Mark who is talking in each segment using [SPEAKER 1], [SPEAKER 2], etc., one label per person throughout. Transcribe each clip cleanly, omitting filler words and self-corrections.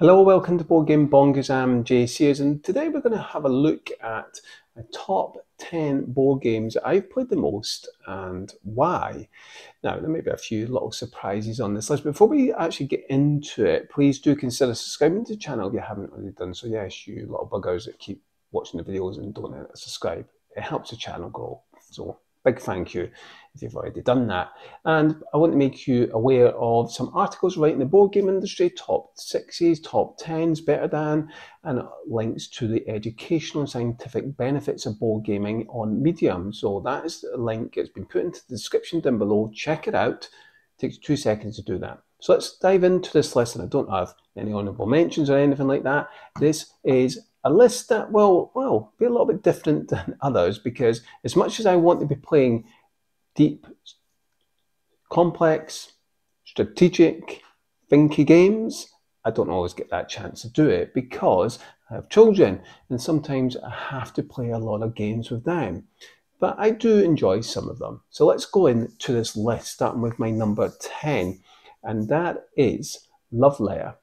[SPEAKER 1] Hello, welcome to Board Game Bonkers. I'm Jay Sears, and today we're going to have a look at my top 10 board games that I've played the most and why. Now, there may be a few little surprises on this list. Before we actually get into it, please do consider subscribing to the channel if you haven't already done so. Yes, you little buggers that keep watching the videos and don't subscribe. It helps the channel grow. So, big thank you if you've already done that. And I want to make you aware of some articles right in the board game industry, top 6s, top 10s, better than, and links to the educational and scientific benefits of board gaming on Medium. So that is a link. It's been put into the description down below. Check it out. It takes 2 seconds to do that. So let's dive into this list, and I don't have any honourable mentions or anything like that. This is a list that will be a little bit different than others, because as much as I want to be playing deep, complex, strategic, thinky games, I don't always get that chance to do it because I have children and sometimes I have to play a lot of games with them. But I do enjoy some of them. So let's go into this list, starting with my number 10, and that is Love Letter.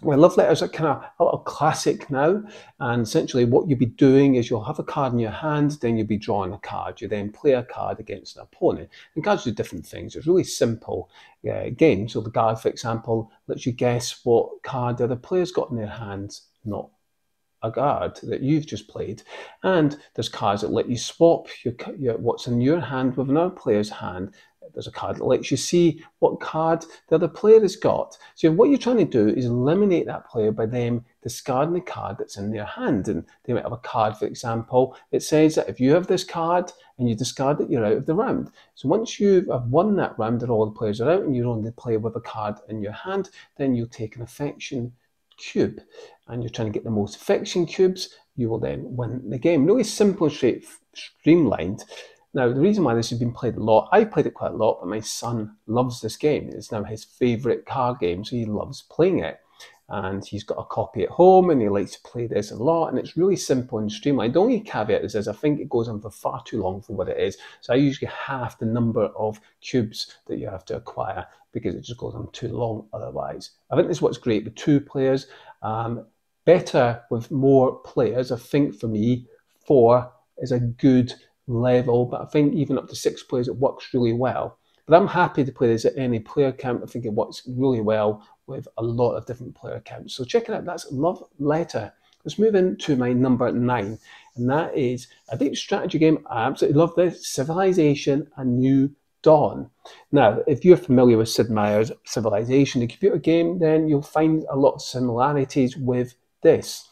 [SPEAKER 1] Well, love letters are kind of a little classic now, and essentially what you'll be doing is you'll have a card in your hand, then you'll be drawing a card. You then play a card against an opponent, and cards do different things. It's really simple game. So the card, for example, lets you guess what card the other player's got in their hands, not a card that you've just played. And there's cards that let you swap what's in your hand with another player's hand. There's a card that lets you see what card the other player has got. So what you're trying to do is eliminate that player by them discarding the card that's in their hand. And they might have a card, for example, that says that if you have this card and you discard it, you're out of the round. So once you have won that round and all the players are out and you only play with a card in your hand, then you'll take an affection cube, and you're trying to get the most affection cubes. You will then win the game. Really simple and streamlined. Now, the reason why this has been played a lot, I played it quite a lot, but my son loves this game. It's now his favourite card game, so he loves playing it. And he's got a copy at home, and he likes to play this a lot, and it's really simple and streamlined. The only caveat is I think it goes on for far too long for what it is. So I usually half the number of cubes that you have to acquire, because it just goes on too long otherwise. I think this is what's great with 2 players. Better with more players. I think for me, 4 is a good level, but I think even up to 6 players, it works really well. But I'm happy to play this at any player count. I think it works really well with a lot of different player counts. So check it out. That's Love Letter. Let's move into my number 9, and that is a deep strategy game. I absolutely love this. Civilization: A New Dawn. Now, if you're familiar with Sid Meier's Civilization, the computer game, then you'll find a lot of similarities with this.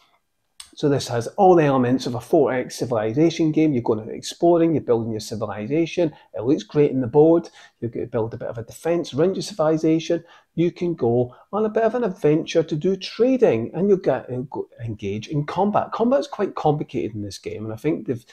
[SPEAKER 1] So this has all the elements of a 4X civilization game. You're going out exploring, you're building your civilization. It looks great in the board. You're going to build a bit of a defense around your civilization. You can go on a bit of an adventure to do trading, and you'll get engage in combat. Combat's quite complicated in this game, and I think they've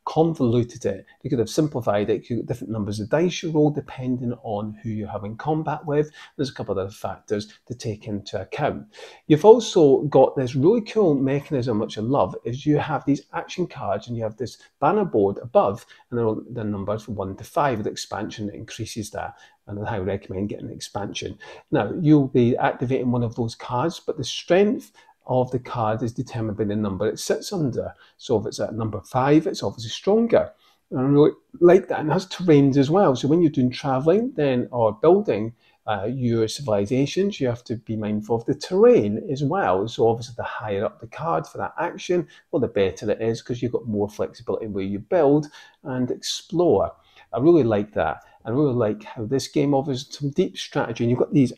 [SPEAKER 1] convoluted it. You could have simplified it. You've got different numbers of dice you roll depending on who you're having combat with. There's a couple of other factors to take into account. You've also got this really cool mechanism, which I love, is you have these action cards and you have this banner board above, and they're numbered from 1 to 5 with expansion that increases that. And I highly recommend getting an expansion. Now, you'll be activating one of those cards, but the strength of the card is determined by the number it sits under. So if it's at number 5, it's obviously stronger. And I really like that. And it has terrains as well. So when you're doing traveling then or building your civilizations, you have to be mindful of the terrain as well. So obviously the higher up the card for that action, well, the better it is, because you've got more flexibility where you build and explore. I really like that. I really like how this game offers some deep strategy, and you've got these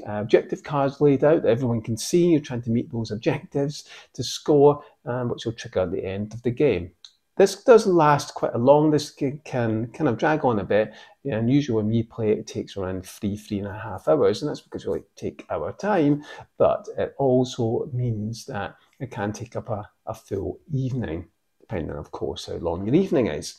[SPEAKER 1] objective cards laid out that everyone can see. You're trying to meet those objectives to score, which will trigger at the end of the game. This does last quite a long. This can kind of drag on a bit, and usually when we play it, it takes around 3.5 hours, and that's because we like to take our time, but it also means that it can take up a full evening, depending, of course, how long your evening is.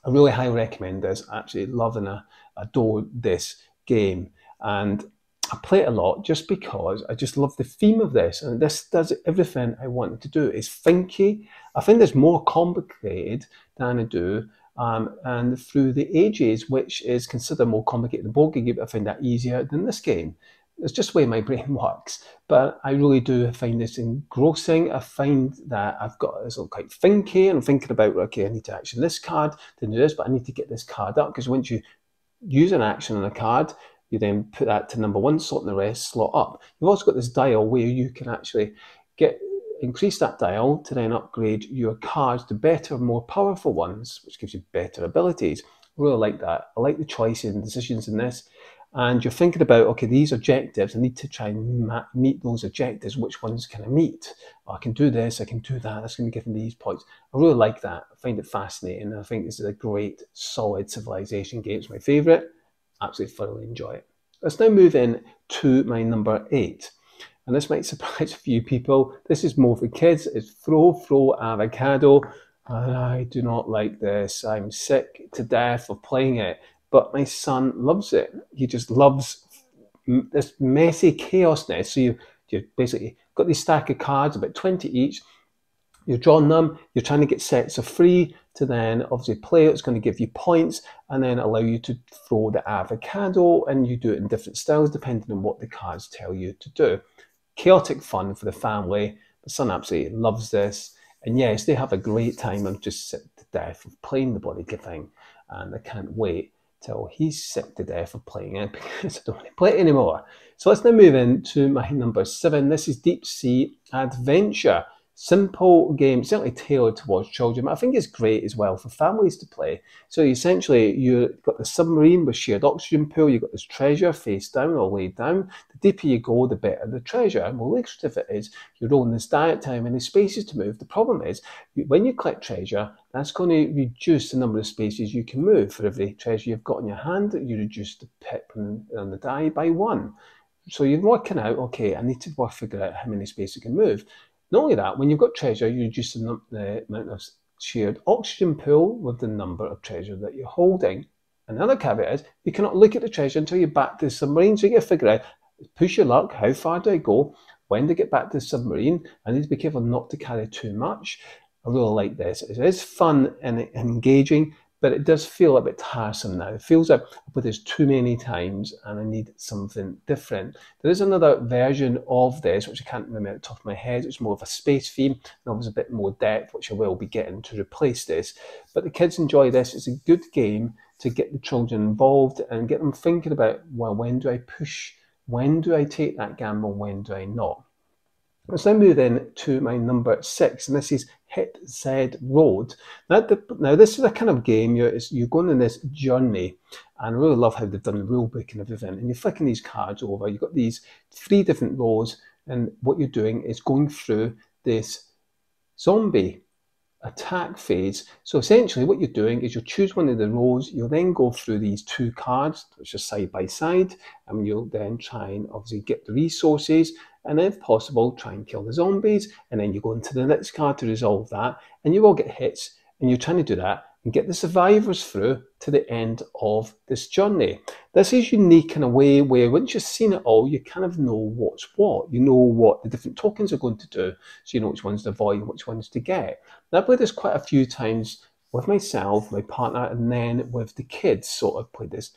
[SPEAKER 1] I really highly recommend this. I absolutely love and adore this game, and I play it a lot just because I just love the theme of this, and this does everything I wanted to do. It's thinky. I find this more complicated than I do, and through the ages, which is considered more complicated than board game, I find that easier than this game. It's just the way my brain works, but I really do find this engrossing. I find that I've got this quite thinky, and I'm thinking about, okay, I need to action this card to do this, but I need to get this card up, because once you use an action on a card, you then put that to number 1 slot and the rest slot up. You've also got this dial where you can actually increase that dial to then upgrade your cards to better, more powerful ones, which gives you better abilities. I really like that. I like the choices and decisions in this. And you're thinking about, okay, these objectives, I need to try and meet those objectives. Which ones can I meet? Oh, I can do this, I can do that. That's going to give me these points. I really like that. I find it fascinating. I think this is a great, solid civilization game. It's my favourite. Absolutely thoroughly enjoy it. Let's now move in to my number 8. And this might surprise a few people. This is more for kids. It's Throw Avocado. I do not like this. I'm sick to death of playing it. But my son loves it. He just loves this messy chaosness. So you basically got this stack of cards, about 20 each. You're drawing them. You're trying to get sets of 3 to then obviously play it. It's going to give you points and then allow you to throw the avocado. And you do it in different styles depending on what the cards tell you to do. Chaotic fun for the family. The son absolutely loves this. And yes, they have a great time. I'm just sick to death of playing the bloody thing. And I can't wait till he's sick to death of playing it, because I don't want to play it anymore. So let's now move into my number 7. This is Deep Sea Adventure. Simple game, certainly tailored towards children, but I think it's great as well for families to play. So essentially, you've got the submarine with shared oxygen pool, you've got this treasure face down or laid down. The deeper you go, the better the treasure. And well, the lucrative it is, you're rolling this die at time and the spaces to move. The problem is, when you collect treasure, that's going to reduce the number of spaces you can move. For every treasure you've got in your hand, you reduce the pip on the die by 1. So you're working out, okay, I need to figure out how many spaces I can move. Not only that, when you've got treasure, you reduce the amount of shared oxygen pool with the number of treasure that you're holding. Another caveat is you cannot look at the treasure until you're back to the submarine. So you got to figure out, push your luck, how far do I go? When to get back to the submarine? I need to be careful not to carry too much. I really like this. It is fun and engaging, but it does feel a bit tiresome now. It feels like I put this too many times and I need something different. There is another version of this, which I can't remember at the top of my head. It's more of a space theme and obviously a bit more depth, which I will be getting to replace this. But the kids enjoy this. It's a good game to get the children involved and get them thinking about, well, when do I push? When do I take that gamble? When do I not? Let's now move in to my number 6, and this is Hit Z Road. Now this is a kind of game, you're going on this journey, and I really love how they've done the rule book and everything, and you're flicking these cards over. You've got these 3 different rows, and what you're doing is going through this zombie attack phase. So essentially what you're doing is you'll choose one of the rows, you'll then go through these 2 cards, which are side by side, and you'll then try and obviously get the resources, and if possible, try and kill the zombies, and then you go into the next card to resolve that, and you will get hits, and you're trying to do that and get the survivors through to the end of this journey. This is unique in a way where once you've seen it all, you kind of know what's what. You know what the different tokens are going to do, so you know which ones to avoid and which ones to get. Now, I've played this quite a few times with myself, my partner, and then with the kids. So I've played this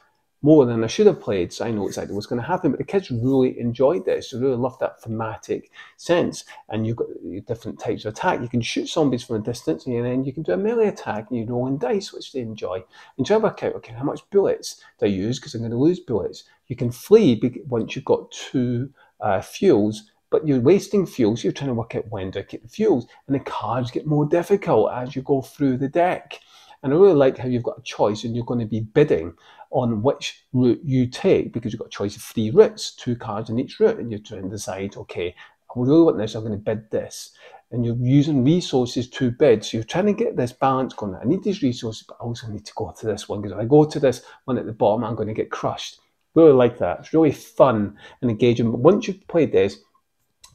[SPEAKER 1] more than I should have played, so I know exactly what's going to happen. But the kids really enjoyed this. They really loved that thematic sense. And you've got different types of attack. You can shoot zombies from a distance, and then you can do a melee attack, and you roll in dice, which they enjoy. And try to work out, okay, how much bullets do I use? Because I'm going to lose bullets. You can flee once you've got 2 fuels, but you're wasting fuels. So you're trying to work out when do I get the fuels. And the cards get more difficult as you go through the deck. And I really like how you've got a choice and you're going to be bidding on which route you take, because you've got a choice of 3 routes, 2 cards in each route, and you're trying to decide, okay, I really want this, I'm going to bid this. And you're using resources to bid. So you're trying to get this balance going. I need these resources, but I also need to go to this one, because if I go to this one at the bottom, I'm going to get crushed. Really like that. It's really fun and engaging. But once you've played this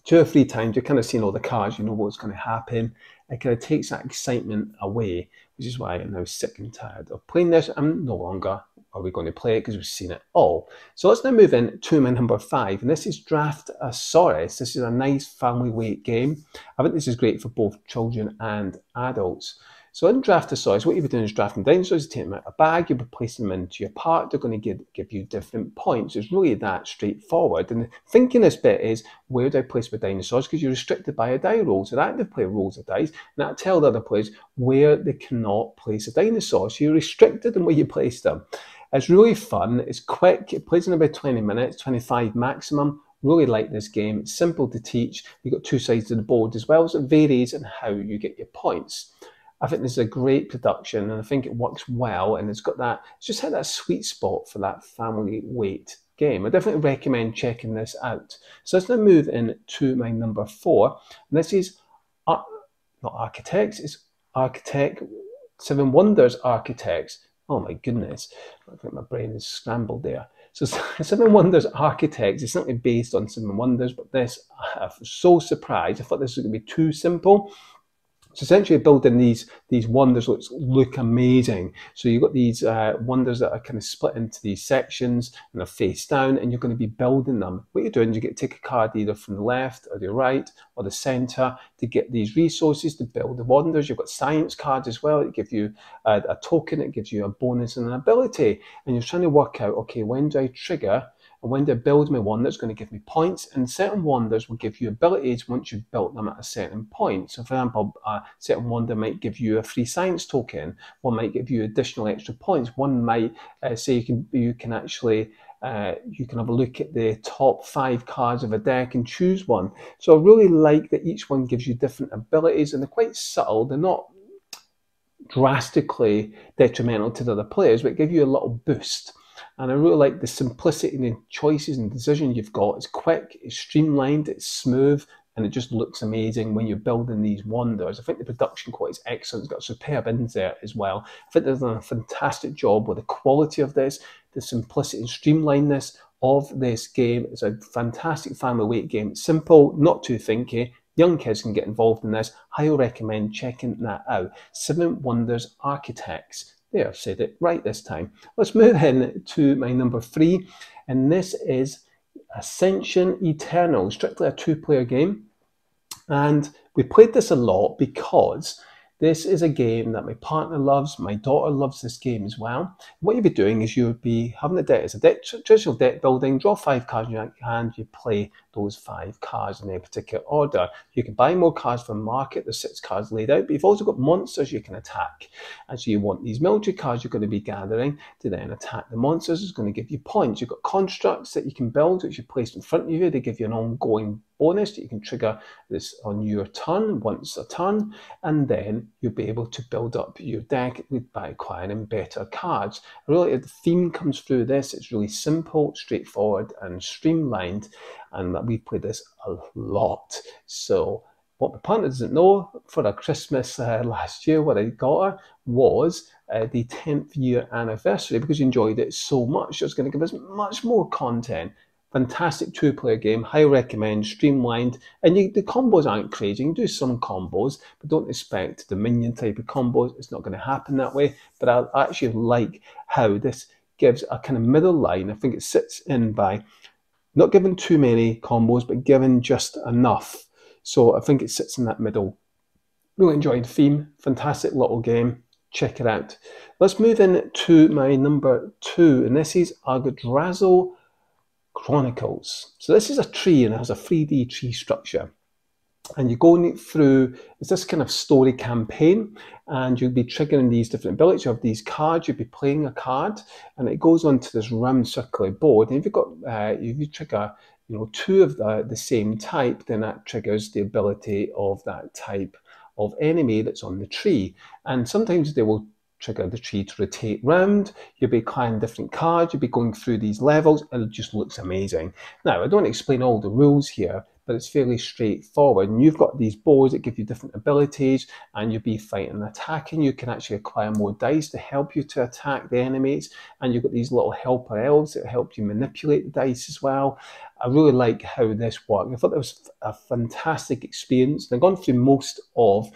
[SPEAKER 1] 2 or 3 times, you're kind of seeing all the cards, you know what's going to happen. It kind of takes that excitement away, which is why I'm now sick and tired of playing this. I'm no longer are we going to play it, because we've seen it all. So let's now move in to my number 5, and this is Draftosaurus. This is a nice family weight game. I think this is great for both children and adults. So in Draftosaurus, what you'll be doing is drafting dinosaurs, you take them out of a bag, you'll be placing them into your part, they're going to give you different points. It's really that straightforward. And the thinking this bit is, where do I place my dinosaurs? Because you're restricted by a die roll. So the active player rolls a dice, and that'll tell the other players where they cannot place a dinosaur. So you're restricted in where you place them. It's really fun, it's quick, it plays in about 20 minutes, 25 maximum. Really like this game, it's simple to teach. You've got two sides of the board as well, so it varies in how you get your points. I think this is a great production, and I think it works well, and it's just had that sweet spot for that family weight game. I definitely recommend checking this out. So let's now move into my number 4, and this is not Architects, it's Architect 7 Wonders Architects. Oh my goodness, I think my brain is scrambled there. So 7 Wonders Architects is something based on 7 Wonders, but this, I was so surprised. I thought this was going to be too simple. So essentially building these wonders look amazing. So you've got these wonders that are kind of split into these sections and they're face down, and you're going to be building them. What you're doing is you get to take a card either from the left or the right or the center to get these resources to build the wonders. You've got science cards as well that give you a token, it gives you a bonus and an ability. And you're trying to work out, okay, when do I trigger and when do I build my wonder that's going to give me points? And certain wonders will give you abilities once you've built them at a certain point. So for example, a certain wonder might give you a free science token, one might give you additional extra points, one might say you can actually you can have a look at the top 5 cards of a deck and choose one. So I really like that each one gives you different abilities, and they're quite subtle. They're not drastically detrimental to the other players, but give you a little boost. And I really like the simplicity in the choices and decisions you've got. It's quick, it's streamlined, it's smooth, and it just looks amazing when you're building these wonders. I think the production quality is excellent. It's got a superb insert as well. I think they've done a fantastic job with the quality of this, the simplicity and streamlinedness of this game. It's a fantastic family weight game. It's simple, not too thinky. Young kids can get involved in this. Highly recommend checking that out. 7 Wonders Architects. There, I've said it right this time. Let's move in to my number 3, and this is Ascension Eternal, strictly a 2-player game. And we played this a lot because this is a game that my partner loves, my daughter loves this game as well. What you'll be doing is you'll be having a deck, it's a traditional deck building, draw 5 cards in your hand, you play those 5 cards in a particular order. You can buy more cards from the market, there's 6 cards laid out, but you've also got monsters you can attack. And so you want these military cards you're going to be gathering to then attack the monsters. It's going to give you points. You've got constructs that you can build, which you place in front of you. They give you an ongoing bonus that you can trigger this on your turn, once a turn, and then you'll be able to build up your deck by acquiring better cards. I really like the theme comes through this. It's really simple, straightforward, and streamlined, and we've played this a lot. So what my partner doesn't know, for her Christmas last year, what I got her was the 10th year anniversary, because you enjoyed it so much. It's going to give us much more content. Fantastic 2-player game, highly recommend, streamlined, and the combos aren't crazy. You can do some combos, but don't expect the minion type of combos. It's not going to happen that way, but I actually like how this gives a kind of middle line. I think it sits in by not giving too many combos, but giving just enough. So I think it sits in that middle. Really enjoyed the theme, fantastic little game. Check it out. Let's move in to my number 2, and this is Yggdrasil Chronicles. So this is a tree, and it has a 3D tree structure. And you're going through, it's this kind of story campaign, and you'll be triggering these different abilities. You have these cards, you'll be playing a card, and it goes onto this round circular board. And if you've got, if you trigger, 2 of the same type, then that triggers the ability of that type of enemy that's on the tree. And sometimes they will trigger the tree to rotate round. You'll be acquiring different cards, you'll be going through these levels, and it just looks amazing. Now, I don't explain all the rules here, but it's fairly straightforward. And you've got these boards that give you different abilities, and you'll be fighting and attacking. You can actually acquire more dice to help you to attack the enemies, and you've got these little helper elves that help you manipulate the dice as well. I really like how this worked. I thought that was a fantastic experience. And I've gone through most of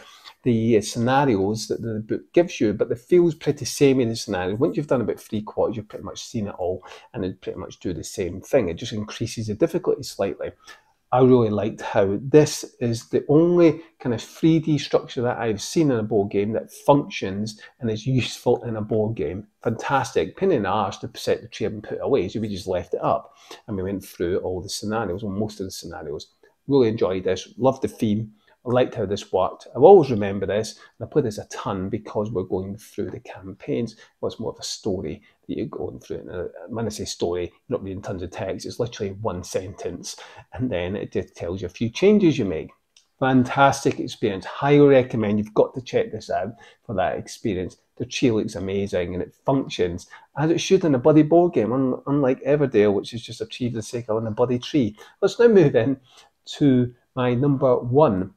[SPEAKER 1] the scenarios that the book gives you, but it feels pretty samey in the scenario. Once you've done about 3/4, you've pretty much seen it all, and it pretty much do the same thing. It just increases the difficulty slightly. I really liked how this is the only kind of 3D structure that I've seen in a board game that functions and is useful in a board game. Fantastic. Pain in the arse to set the chair and put it away, so we just left it up. And we went through all the scenarios, or most of the scenarios. Really enjoyed this, loved the theme. I liked how this worked. I'll always remember this, and I play this a ton because we're going through the campaigns. Well, it's more of a story that you're going through. And when I say story, you're not reading tons of text. It's literally one sentence, and then it just tells you a few changes you make. Fantastic experience. Highly recommend. You've got to check this out for that experience. The tree looks amazing, and it functions as it should in a bloody board game, unlike Everdale, which is just a tree for the sake of a bloody tree. Let's now move in to my number 1.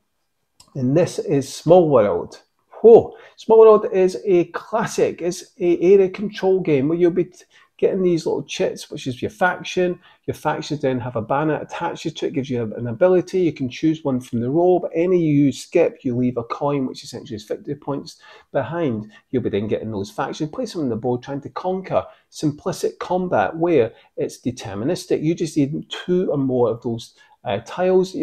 [SPEAKER 1] And this is Small World. Whoa, Small World is a classic. It's an area control game where you'll be getting these little chits, which is your faction. Your factions then have a banner attached to it, gives you an ability. You can choose one from the row, but any you skip, you leave a coin, which essentially is victory points behind. You'll be then getting those factions. Place them on the board, trying to conquer. Simplistic combat, where it's deterministic. You just need 2 or more of those tiles that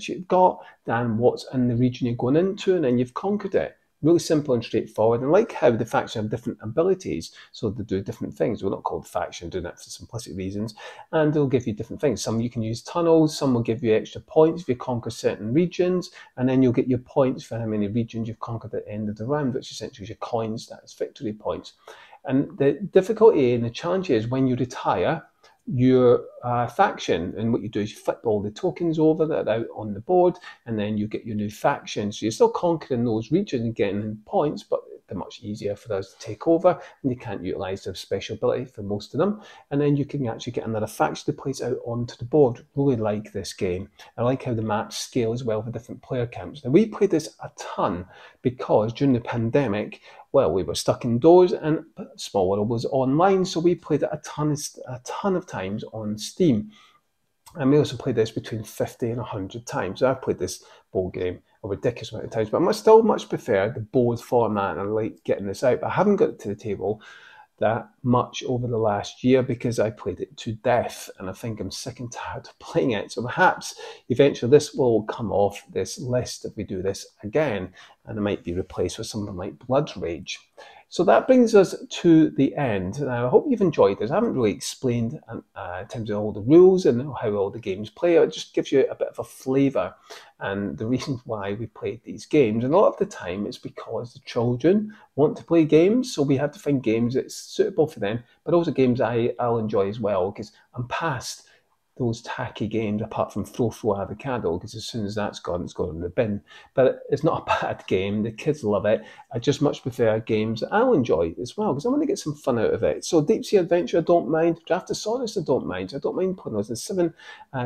[SPEAKER 1] you've got than what's in the region you're going into, and then you've conquered it. Really simple and straightforward. And I like how the factions have different abilities, so they do different things. We're not called faction, doing that for simplistic reasons, and they'll give you different things. Some you can use tunnels, some will give you extra points if you conquer certain regions, and then you'll get your points for how many regions you've conquered at the end of the round, which essentially is your coins, that's victory points. And the difficulty and the challenge is when you retire your faction, and what you do is you flip all the tokens over that are out on the board, and then you get your new faction. So you're still conquering those regions and getting points, but they're much easier for us to take over, and you can't utilize their special ability for most of them. And then you can actually get another faction to place out onto the board. Really like this game. I like how the maps scale as well for different player counts. Now, we played this a ton because during the pandemic, well, we were stuck indoors, and Small World was online, so we played it a ton of times on Steam. And we also played this between 50 and 100 times. So I've played this board game a ridiculous amount of times, but I still much prefer the board format, and I like getting this out. But I haven't got it to the table that much over the last year because I played it to death, and I think I'm sick and tired of playing it. So perhaps eventually this will come off this list if we do this again, and it might be replaced with something like Blood Rage. So that brings us to the end. Now, I hope you've enjoyed this. I haven't really explained in terms of all the rules and how all the games play. It just gives you a bit of a flavour and the reasons why we played these games. And a lot of the time it's because the children want to play games, so we have to find games that's suitable for them, but also games I'll enjoy as well, because I'm past those tacky games apart from Throw Avocado, because as soon as that's gone, it's gone in the bin. But it's not a bad game. The kids love it. I just much prefer games that I'll enjoy as well, because I want to get some fun out of it. So Deep Sea Adventure, I don't mind. Draftosaurus, I don't mind. I don't mind playing those. And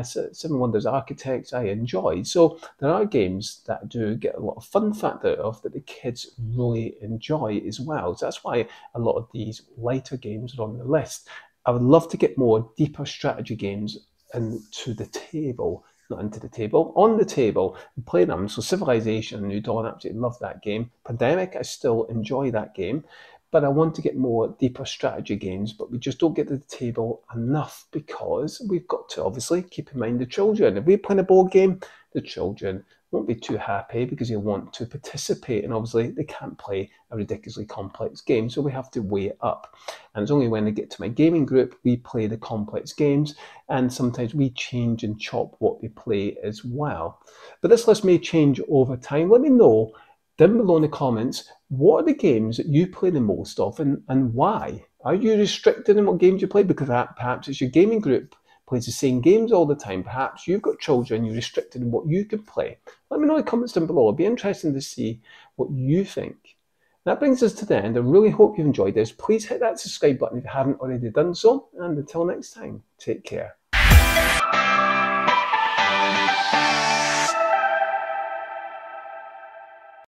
[SPEAKER 1] Seven Wonders Architects, I enjoy. So there are games that I do get a lot of fun factor out of that the kids really enjoy as well. So that's why a lot of these lighter games are on the list. I would love to get more deeper strategy games into the table, not into the table, on the table, and play them. So Civilization, New Dawn, absolutely love that game. Pandemic, I still enjoy that game, but I want to get more deeper strategy games, but we just don't get to the table enough because we've got to obviously keep in mind the children. If we're playing a board game, the children won't be too happy because they want to participate, and obviously they can't play a ridiculously complex game, so we have to weigh it up. And it's only when I get to my gaming group we play the complex games, and sometimes we change and chop what we play as well. But this list may change over time. Let me know down below in the comments, what are the games that you play the most of, and why? Are you restricted in what games you play because perhaps it's your gaming group plays the same games all the time? Perhaps you've got children, you're restricted in what you can play. Let me know in the comments down below. It'll be interesting to see what you think. That brings us to the end. I really hope you've enjoyed this. Please hit that subscribe button if you haven't already done so. And until next time, take care.